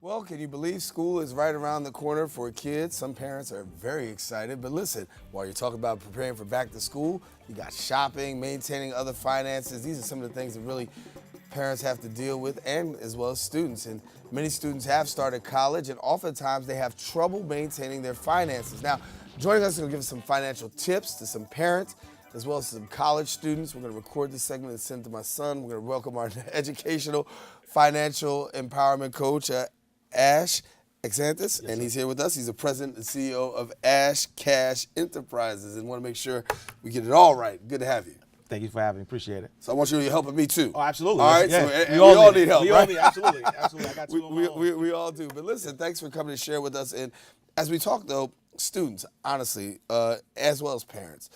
Well, can you believe school is right around the corner for kids? Some parents are very excited, but listen, while you're talking about preparing for back to school, you got shopping, maintaining other finances. These are some of the things that really parents have to deal with, and as well as students. And many students have started college, and oftentimes they have trouble maintaining their finances. Now, joining us to give us some financial tips to some parents, as well as some college students. We're going to record this segment and send it to my son. We're going to welcome our educational financial empowerment coach, Ash Exantus, and he's here with us. He's the president and CEO of Ash Cash Enterprises, and want to make sure we get it all right. Good to have you. Thank you for having me. Appreciate it. So I want you to be helping me too. Oh, absolutely. All right, yeah. so we all need help, right? Absolutely. I got two we all do. But listen, thanks for coming to share with us. And as we talk, though, students, honestly, as well as parents,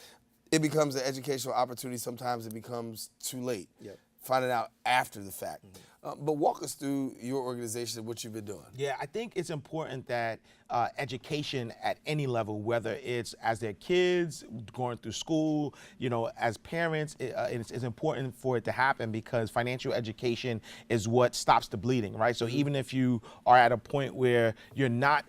it becomes an educational opportunity. Sometimes it becomes too late. Yep. Finding out after the fact. But walk us through your organization and what you've been doing. Yeah, I think it's important that education at any level, whether it's as their kids going through school, as parents, it's important for it to happen because financial education is what stops the bleeding, right? So even if you are at a point where you're not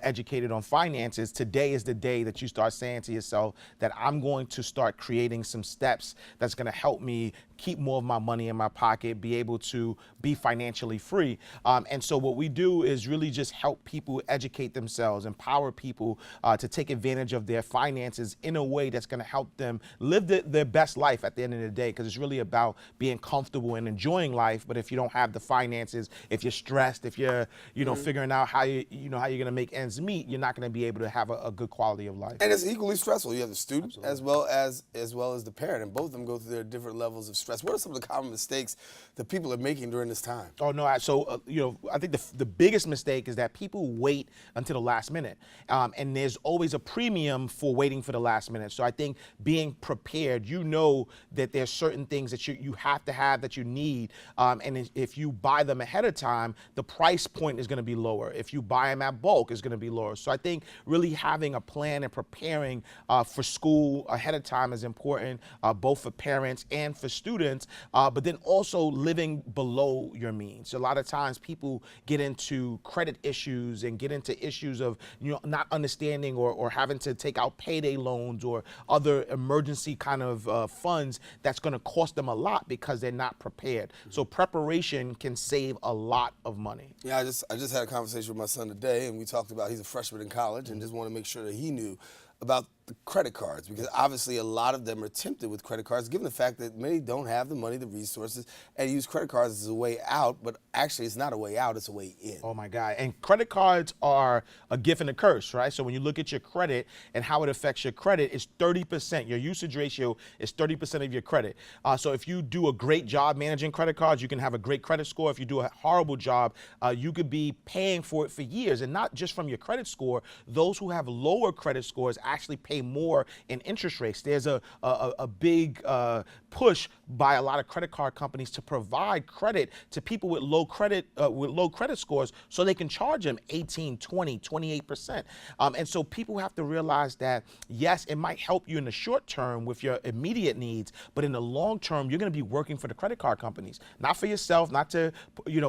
educated on finances, today is the day that you start saying to yourself that I'm going to start creating some steps that's going to help me keep more of my money in my pocket, be able to be financially free. And so what we do is really just help people educate themselves, empower people to take advantage of their finances in a way that's going to help them live their best life at the end of the day, because it's really about being comfortable and enjoying life. But if you don't have the finances, if you're stressed, if you're figuring out how you're going to make ends meet, you're not going to be able to have a good quality of life. And it's equally stressful. You have the student as well as the parent, and both of them go through their different levels of stress. What are some of the common mistakes that people are making during this time? Oh no, I think the biggest mistake is that people wait until the last minute, and there's always a premium for waiting for the last minute. So I think being prepared, that there's certain things that you have to have that you need, and if you buy them ahead of time, the price point is going to be lower. If you buy them at bulk, it's going to be lower. So I think really having a plan and preparing for school ahead of time is important, both for parents and for students, but then also living below your means. A lot of times people get into credit issues and get into issues of not understanding or having to take out payday loans or other emergency kind of funds that's going to cost them a lot because they're not prepared. So preparation can save a lot of money. Yeah, I just had a conversation with my son today, and we talked about he's a freshman in college and just want to make sure that he knew about the credit cards, because obviously a lot of them are tempted with credit cards, given the fact that many don't have the money, the resources, and use credit cards as a way out, but actually it's not a way out, it's a way in. Oh my God, and credit cards are a gift and a curse, right? So when you look at your credit and how it affects your credit, it's 30%. Your usage ratio is 30% of your credit. So if you do a great job managing credit cards, you can have a great credit score. If you do a horrible job, you could be paying for it for years, and not just from your credit score. Those who have lower credit scores actually pay more in interest rates. There's a big push by a lot of credit card companies to provide credit to people with low credit scores so they can charge them 18, 20, 28%. And so people have to realize that, yes, it might help you in the short term with your immediate needs, but in the long term, you're going to be working for the credit card companies, not for yourself, not to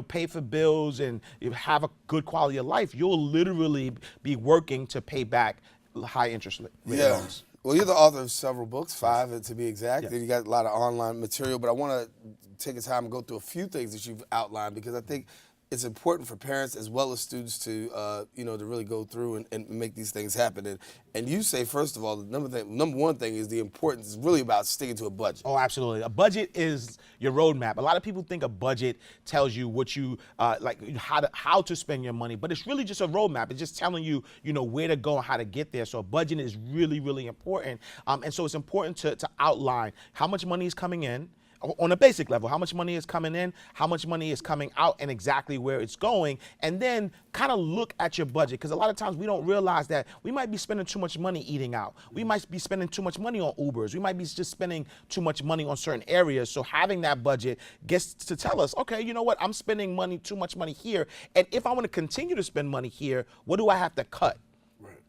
pay for bills and have a good quality of life. You'll literally be working to pay back high interest rate loans. Well, you're the author of several books, 5 to be exact. Yeah. And you got a lot of online material, but I want to take a time and go through a few things that you've outlined, because I think it's important for parents as well as students to, to really go through and make these things happen. And you say, first of all, the number one thing is the importance is really about sticking to a budget. Oh, absolutely. A budget is your roadmap. A lot of people think a budget tells you what you how to spend your money, but it's really just a roadmap. It's just telling you, where to go and how to get there. So a budget is really, really important. And so it's important to outline how much money is coming in, on a basic level, how much money is coming in, how much money is coming out, and exactly where it's going, and then kind of look at your budget, because a lot of times we don't realize that we might be spending too much money eating out. We might be spending too much money on Ubers. We might be just spending too much money on certain areas. So having that budget gets to tell us, okay, you know what, I'm spending too much money here, and if I want to continue to spend money here, what do I have to cut?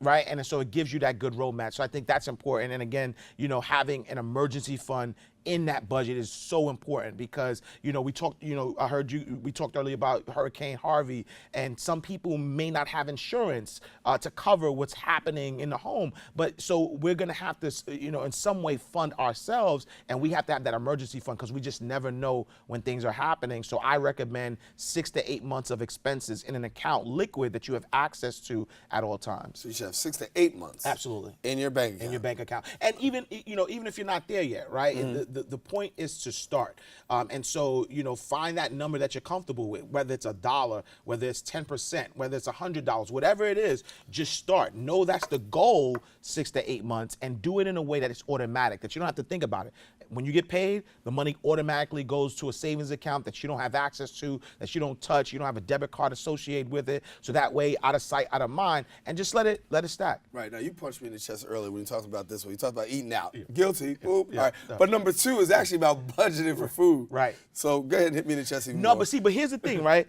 Right, and so it gives you that good roadmap. So I think that's important. And again, having an emergency fund in that budget is so important because, we talked, I heard we talked earlier about Hurricane Harvey, and some people may not have insurance to cover what's happening in the home. But so we're going to have to, in some way fund ourselves, and we have to have that emergency fund because we just never know when things are happening. So I recommend 6 to 8 months of expenses in an account liquid that you have access to at all times. So you should have 6 to 8 months. Absolutely. In your bank account. In your bank account. And even if you're not there yet, right? The point is to start. And so, find that number that you're comfortable with, whether it's $1, whether it's 10%, whether it's $100, whatever it is, just start. Know that's the goal, 6 to 8 months, and do it in a way that it's automatic, that you don't have to think about it. When you get paid, the money automatically goes to a savings account that you don't have access to, that you don't touch, you don't have a debit card associated with it. So that way, out of sight, out of mind, and just let it stack. Right. Now, you punched me in the chest earlier when you talked about this, when you talked about eating out. Yeah. Guilty. All right. No. But number 2 is actually about budgeting for food. Right. So go ahead and hit me in the chest even more. But here's the thing, right?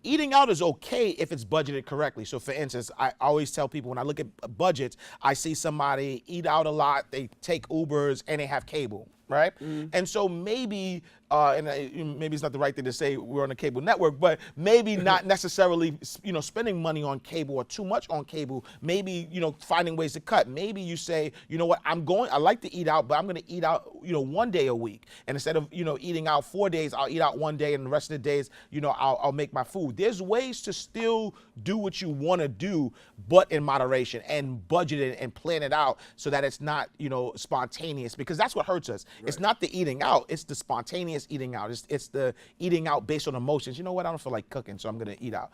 Eating out is okay if it's budgeted correctly. So for instance, I always tell people when I look at budgets, I see somebody eat out a lot, they take Ubers, and they have cable. Right? And so maybe, maybe it's not the right thing to say we're on a cable network, but maybe not necessarily, spending money on cable or too much on cable, maybe, finding ways to cut. Maybe you say, you know what, I like to eat out, but I'm going to eat out, 1 day a week. And instead of, eating out 4 days, I'll eat out 1 day, and the rest of the days, I'll make my food. There's ways to still do what you want to do, but in moderation, and budget it and plan it out so that it's not, spontaneous, because that's what hurts us. Right. It's not the eating out, it's the spontaneous eating out. It's the eating out based on emotions. You know what, I don't feel like cooking, so I'm gonna eat out.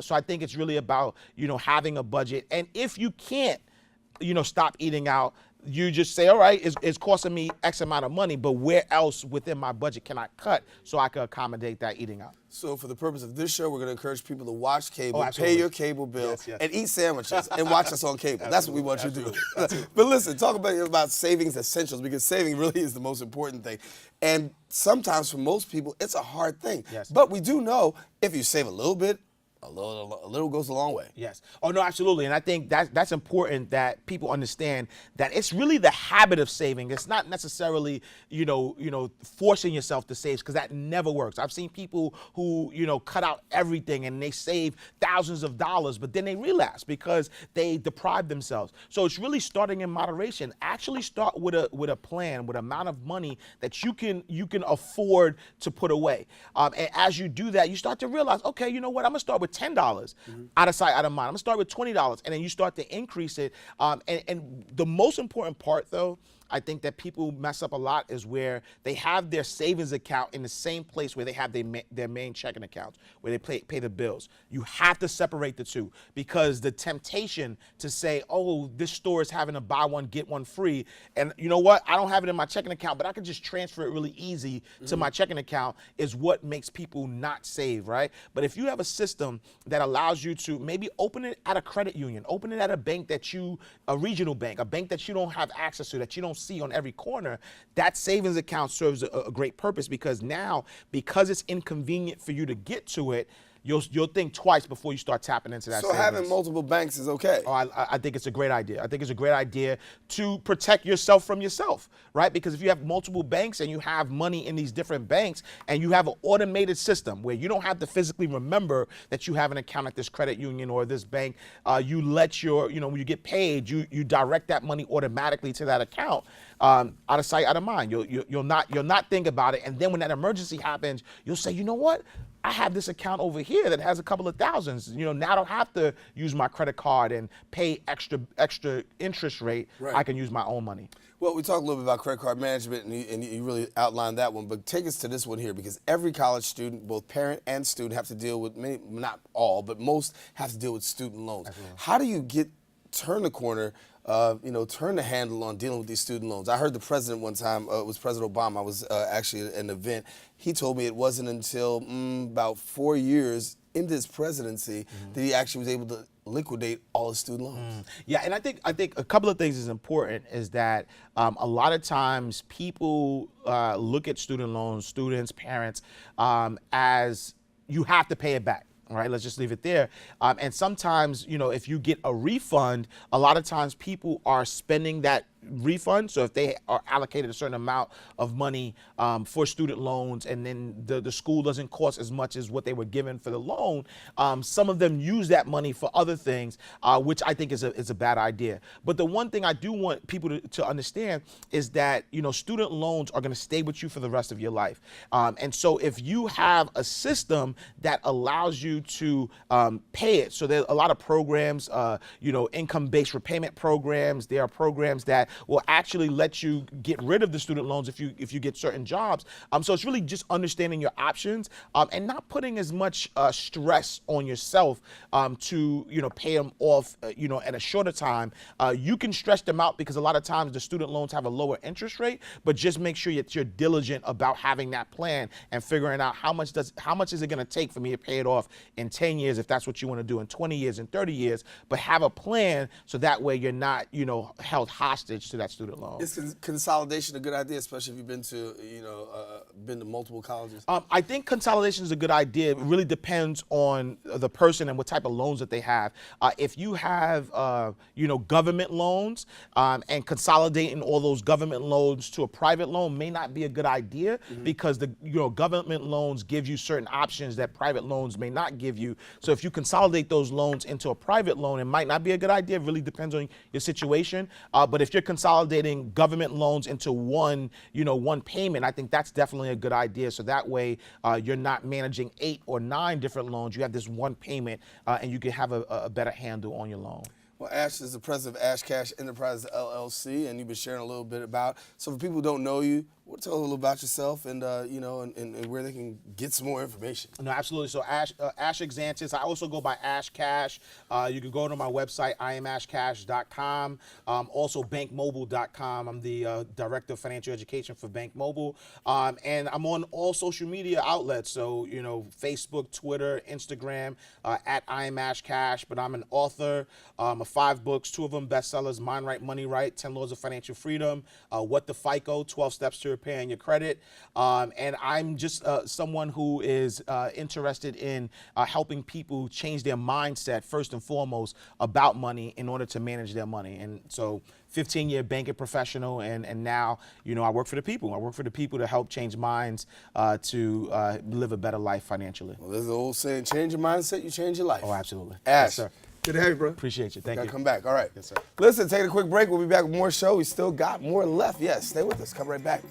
So I think it's really about, having a budget. And if you can't, stop eating out, you just say, all right, it's costing me X amount of money, but where else within my budget can I cut so I can accommodate that eating out? So for the purpose of this show, we're going to encourage people to watch cable, pay your cable bill, and eat sandwiches, and watch us on cable. That's what we want you to do. But listen, talk about savings essentials, because saving really is the most important thing. And sometimes for most people, it's a hard thing. Yes. But we do know if you save a little bit, a little goes a long way. Yes. Oh, no, absolutely. And I think that's important that people understand that it's really the habit of saving. It's not necessarily, forcing yourself to save, because that never works. I've seen people who, cut out everything and they save thousands of dollars, but then they relapse because they deprive themselves. So it's really starting in moderation. Actually start with a plan, with amount of money that you can afford to put away. And as you do that, you start to realize, okay, you know what, I'm gonna start with $10 out of sight, out of mind. I'm gonna start with $20, and then you start to increase it. And the most important part, though, I think that people mess up a lot is where they have their savings account in the same place where they have their main checking accounts, where they pay the bills. You have to separate the two, because the temptation to say, oh, this store is having a buy one, get one free, and you know what, I don't have it in my checking account, but I can just transfer it really easy to my checking account, is what makes people not save, right? But if you have a system that allows you to maybe open it at a credit union, open it at a bank a regional bank, a bank that you don't have access to, that you don't see on every corner, that savings account serves a great purpose, because it's inconvenient for you to get to it, you'll think twice before you start tapping into that. So having multiple banks is okay? Oh, I think it's a great idea. I think it's a great idea to protect yourself from yourself, right? Because if you have multiple banks and you have money in these different banks, and you have an automated system where you don't have to physically remember that you have an account at this credit union or this bank, you let when you get paid, you direct that money automatically to that account, out of sight, out of mind. You'll not think about it, and then when that emergency happens, you'll say, you know what? I have this account over here that has a couple of thousands. Now I don't have to use my credit card and pay extra interest rate. Right. I can use my own money. Well, we talked a little bit about credit card management, and you really outlined that one. But take us to this one here, because every college student, both parent and student, have to deal with not all, but most have to deal with student loans. Absolutely. How do you turn the corner? Turn the handle on dealing with these student loans? I heard the president one time, it was President Obama, I was actually at an event. He told me it wasn't until about 4 years into his presidency that he actually was able to liquidate all his student loans. Yeah, and I think a couple of things is important, is that a lot of times people look at student loans, students, parents, as you have to pay it back. All right, let's just leave it there. And sometimes, if you get a refund, a lot of times people are spending that refund. So if they are allocated a certain amount of money for student loans, and then the school doesn't cost as much as what they were given for the loan, some of them use that money for other things, which I think is a bad idea. But the one thing I do want people to understand is that, you know, student loans are going to stay with you for the rest of your life. And so if you have a system that allows you to pay it, so there are a lot of programs, you know, income-based repayment programs. There are programs that will actually let you get rid of the student loans if you get certain jobs. So it's really just understanding your options and not putting as much stress on yourself to, you know, pay them off, you know, at a shorter time. You can stretch them out because a lot of times the student loans have a lower interest rate, but just make sure that you're diligent about having that plan and figuring out how much is it going to take for me to pay it off in 10 years if that's what you want to do, in 20 years, in 30 years, but have a plan so that way you're not, you know, held hostage to that student loan. Is consolidation a good idea, especially if you've been to, you know, been to multiple colleges? I think consolidation is a good idea. It really depends on the person and what type of loans that they have. If you have, you know, government loans and consolidating all those government loans to a private loan may not be a good idea because the, you know, government loans give you certain options that private loans may not give you. So if you consolidate those loans into a private loan, it might not be a good idea. It really depends on your situation. But if you're consolidating government loans into one, you know, one payment, I think that's definitely a good idea. So that way you're not managing 8 or 9 different loans. You have this one payment and you can have a better handle on your loan. Well, Ash is the president of Ash Cash Enterprises LLC, and you've been sharing a little bit about. So for people who don't know you, tell a little about yourself and you know, and where they can get some more information. No, absolutely. So Ash Exantus. I also go by Ash Cash. You can go to my website, iamashcash.com. Also bankmobile.com. I'm the director of financial education for Bank Mobile, and I'm on all social media outlets. So, you know, Facebook, Twitter, Instagram, at iamashcash. But I'm an author of 5 books, 2 of them bestsellers: Mind Right, Money Right, 10 Laws of Financial Freedom, What the FICO, 12 Steps to Repaying Your Credit. And I'm just someone who is interested in helping people change their mindset, first and foremost, about money in order to manage their money. And so 15-year banking professional, and now, you know, I work for the people. I work for the people to help change minds to live a better life financially. Well, there's the old saying, change your mindset, you change your life. Oh, absolutely. Ash, Yes, sir. good to have you, bro. Appreciate you. Thank you. Gotta come back. All right. Yes, sir. Listen, take a quick break. We'll be back with more show. We still got more left. Yes, stay with us. Come right back.